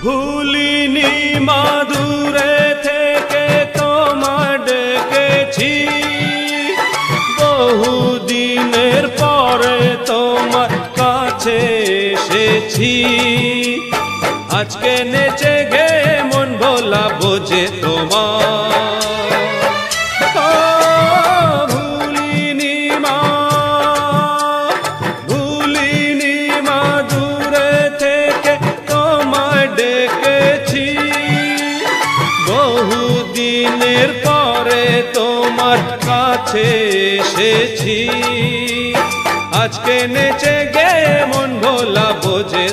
ভুলিনি মা দূরে থেকে তোমার ডেকেছি, বহুদিনের পরে তোমার কাছে এসেছি। আজকে নেচে গে মন ভোলা বোঝে তোমার। ভুলিনি মা, ভুলিনি মা দূরে থেকে তোমায় ডেকেছি, বহুদিনের পরে তোমার কাছে এসেছি। আজকে নেচে গে মন ভোলা বোঝে